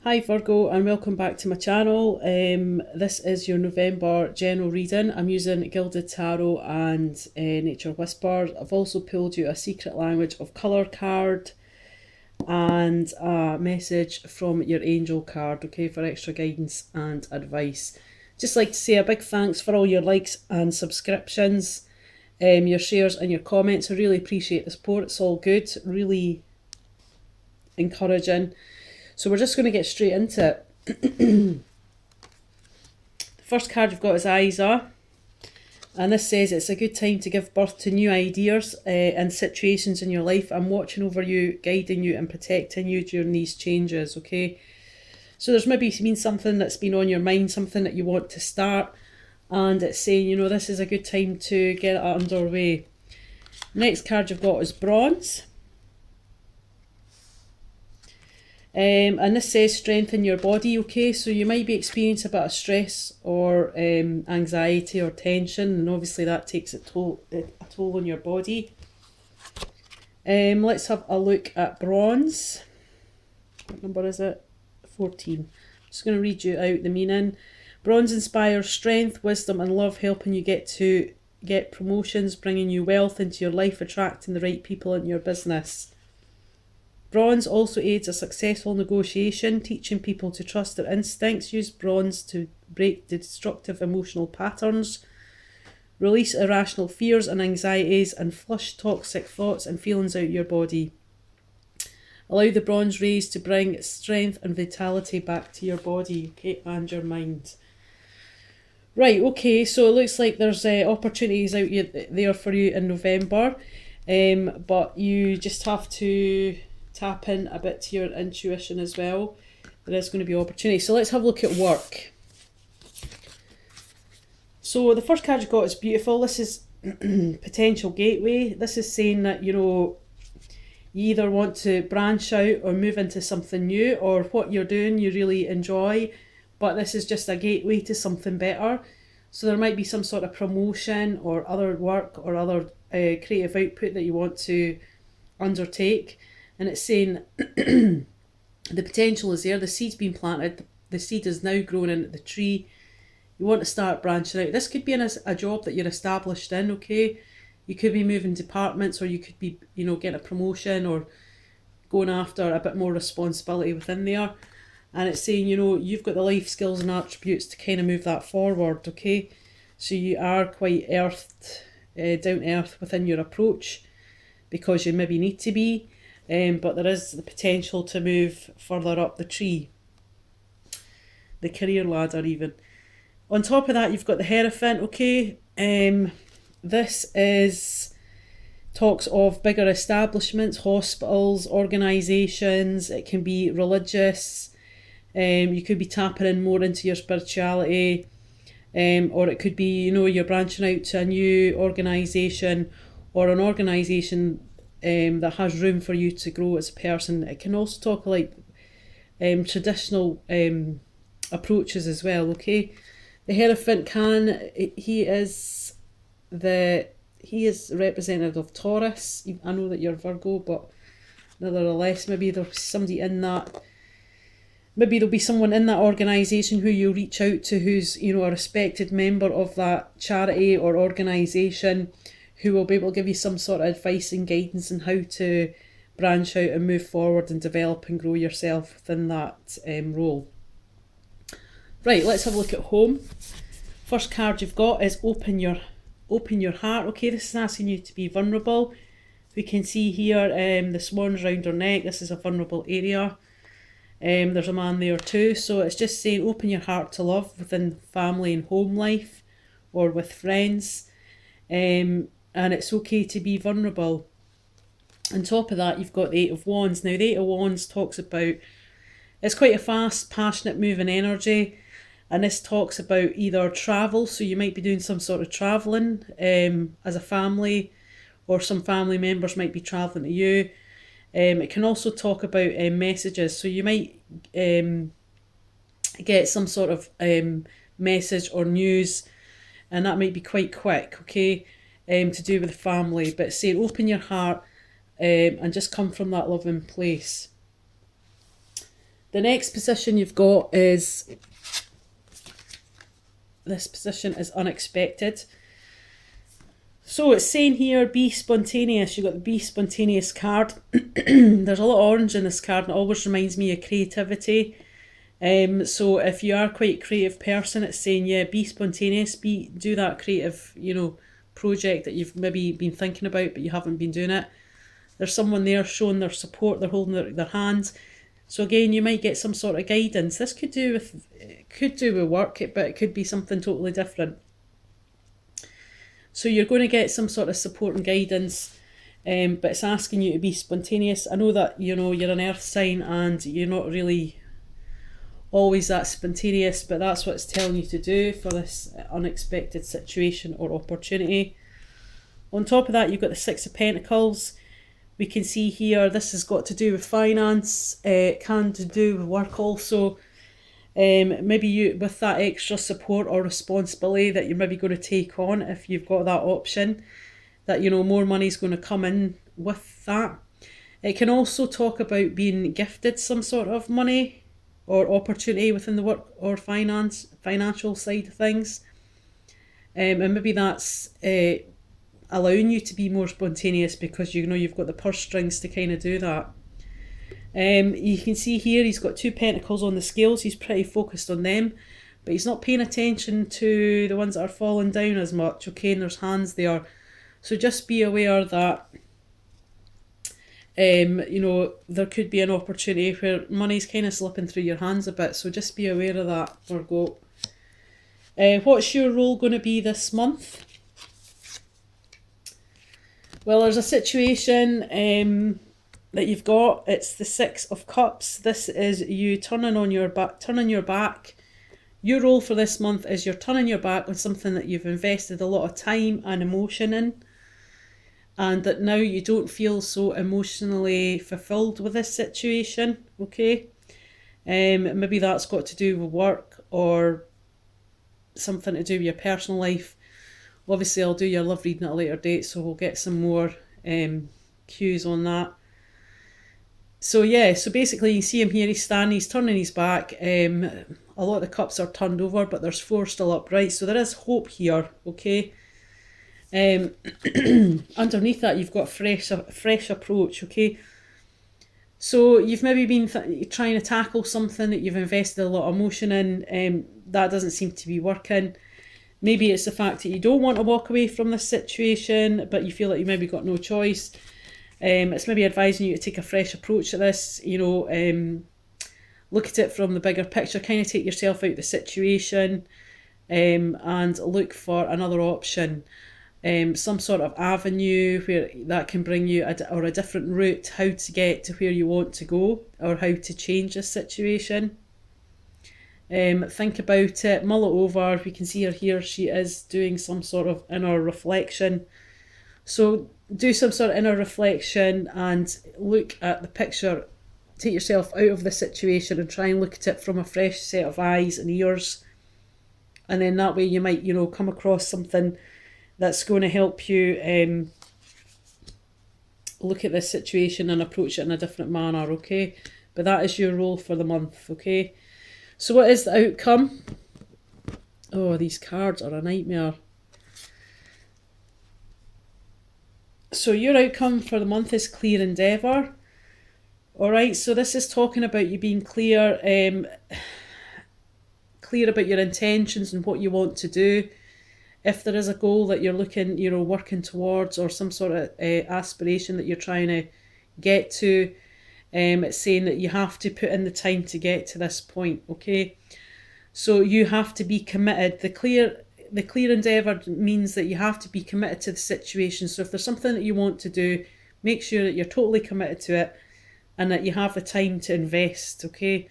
Hi Virgo and welcome back to my channel. This is your November general reading. I'm using Gilded Tarot and Nature Whisper. I've also pulled you a Secret Language of Colour card and a message from your angel card, okay, for extra guidance and advice. Just like to say a big thanks for all your likes and subscriptions, your shares and your comments. I really appreciate the support. It's all good, really encouraging. So we're just going to get straight into it. The first card you've got is Isa, and this says it's a good time to give birth to new ideas and situations in your life. I'm watching over you, guiding you and protecting you during these changes, okay? So there's maybe been something that's been on your mind, something that you want to start, and it's saying, you know, this is a good time to get it underway. Next card you've got is Bronze. And this says strengthen your body, okay? So you might be experiencing a bit of stress or anxiety or tension, and obviously that takes a toll on your body. Let's have a look at Bronze. What number is it? 14. I'm just going to read you out the meaning. Bronze inspires strength, wisdom and love, helping you get promotions, bringing you wealth into your life, attracting the right people into your business. Bronze also aids a successful negotiation, teaching people to trust their instincts. Use Bronze to break destructive emotional patterns, release irrational fears and anxieties, and flush toxic thoughts and feelings out of your body. Allow the Bronze rays to bring strength and vitality back to your body, okay, and your mind. Right, okay, so it looks like there's opportunities out there for you in November, but you just have to tap in a bit to your intuition as well. There is going to be opportunity. So let's have a look at work. So the first card you got is beautiful. This is potential gateway. This is saying that, you know, you either want to branch out or move into something new, or what you're doing you really enjoy, but this is just a gateway to something better. So there might be some sort of promotion or other work or other creative output that you want to undertake. And it's saying the potential is there, the seed's been planted, the seed is now grown into the tree. You want to start branching out. This could be in a job that you're established in, okay? You could be moving departments, or you could be, you know, getting a promotion or going after a bit more responsibility within there. And it's saying, you know, you've got the life skills and attributes to kind of move that forward, okay? So you are quite down to earth within your approach, because you maybe need to be. But there is the potential to move further up the tree, the career ladder even. On top of that, you've got the Hierophant, okay? This is talks of bigger establishments, hospitals, organisations. It can be religious. You could be tapping in more into your spirituality. Or it could be, you know, you're branching out to a new organisation, or an organisation that has room for you to grow as a person. It can also talk like traditional approaches as well, okay? The Hierophant he is representative of Taurus. I know that you're Virgo, but nevertheless, maybe there's somebody in that, maybe there'll be someone in that organisation who you'll reach out to who's, you know, a respected member of that charity or organisation, who will be able to give you some sort of advice and guidance on how to branch out and move forward and develop and grow yourself within that role. Right, let's have a look at home. First card you've got is open your heart. Okay, this is asking you to be vulnerable. We can see here the swans around her neck. This is a vulnerable area. There's a man there too. So it's just saying open your heart to love within family and home life, or with friends. And it's okay to be vulnerable. On top of that, you've got the Eight of Wands. Now, the Eight of Wands talks about, it's quite a fast, passionate moving energy. And this talks about either travel, so you might be doing some sort of travelling as a family, or some family members might be travelling to you. It can also talk about messages, so you might get some sort of message or news, and that might be quite quick, okay, to do with the family. But say open your heart and just come from that loving place. The next position you've got is, this position is unexpected. So it's saying here, be spontaneous. You've got the be spontaneous card. There's a lot of orange in this card, and it always reminds me of creativity. So if you are quite a creative person, it's saying, yeah, be spontaneous, do that creative, project that you've maybe been thinking about, but you haven't been doing it. There's someone there showing their support, they're holding their hands. So again, you might get some sort of guidance. This could do with work, but it could be something totally different. So you're going to get some sort of support and guidance, but it's asking you to be spontaneous. I know that, you're an earth sign and you're not really always that spontaneous, but that's what it's telling you to do for this unexpected situation or opportunity. On top of that, you've got the Six of Pentacles. We can see here, this has got to do with finance, it can do with work also. Maybe you, with that extra support or responsibility that you're maybe going to take on, if you've got that option, that more money is going to come in with that. It can also talk about being gifted some sort of money or opportunity within the work or financial side of things. And maybe that's allowing you to be more spontaneous because you've got the purse strings to kind of do that. You can see here he's got 2 pentacles on the scales. He's pretty focused on them, but he's not paying attention to the ones that are falling down as much. Okay, and there's hands there, so just be aware that there could be an opportunity where money's kind of slipping through your hands a bit, so just be aware of that, Virgo. What's your role going to be this month? Well, there's a situation that you've got. It's the Six of Cups. This is you turning your back. Your role for this month is you're turning your back on something that you've invested a lot of time and emotion in, and that now you don't feel so emotionally fulfilled with this situation, okay? Maybe that's got to do with work or something to do with your personal life. Obviously, I'll do your love reading at a later date, so we'll get some more cues on that. So yeah, so basically you see him here, he's standing, he's turning his back. A lot of the cups are turned over, but there's 4 still upright, so there is hope here, okay? Underneath that, you've got a fresh approach, okay? So you've maybe been trying to tackle something that you've invested a lot of emotion in, that doesn't seem to be working. Maybe it's the fact that you don't want to walk away from this situation, but you feel like you maybe got no choice. It's maybe advising you to take a fresh approach at this, look at it from the bigger picture, kind of take yourself out of the situation, and look for another option, some sort of avenue where that can bring you a different route, how to get to where you want to go or how to change this situation. Think about it, mull it over. We can see her here, she is doing some sort of inner reflection. So do some sort of inner reflection and look at the picture, take yourself out of the situation and try and look at it from a fresh set of eyes and ears. And then that way you might, come across something that's going to help you look at this situation and approach it in a different manner, okay? But that is your role for the month, okay? So what is the outcome? Oh, these cards are a nightmare. So your outcome for the month is clear endeavour. Alright, so this is talking about you being clear, clear about your intentions and what you want to do. If there is a goal that you're looking, working towards, or some sort of aspiration that you're trying to get to, it's saying that you have to put in the time to get to this point, okay? So you have to be committed. The clear endeavour means that you have to be committed to the situation. So if there's something that you want to do, make sure that you're totally committed to it and that you have the time to invest, okay?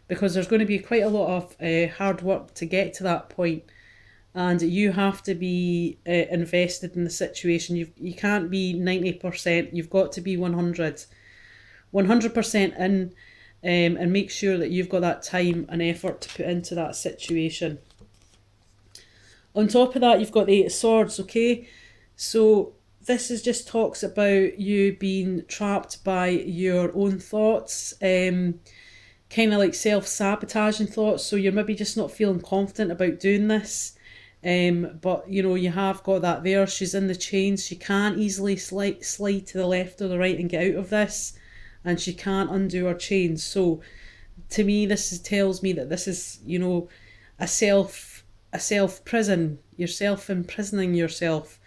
Because there's going to be quite a lot of hard work to get to that point, and you have to be invested in the situation. You can't be 90%, you've got to be 100% in, and make sure that you've got that time and effort to put into that situation. On top of that, you've got the Eight of Swords, okay? So this is just talks about you being trapped by your own thoughts. kind of like self-sabotaging thoughts, so you're maybe just not feeling confident about doing this. But you know, you have got that there. She's in the chains. She can't easily slide to the left or the right and get out of this, and she can't undo her chains. So to me, tells me that this is, you know, a self prison. You're self imprisoning yourself.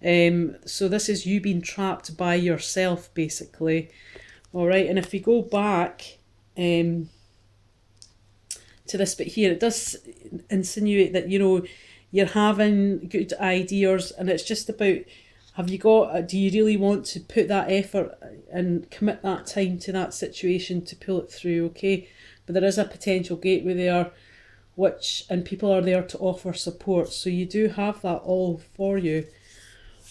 So this is you being trapped by yourself, basically. All right, and if we go back to this bit here, it does insinuate that, you know, you're having good ideas, and it's just about, do you really want to put that effort and commit that time to that situation to pull it through, okay? But there is a potential gateway there, and people are there to offer support, so you do have that all for you.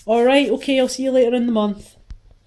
All right, okay, I'll see you later in the month.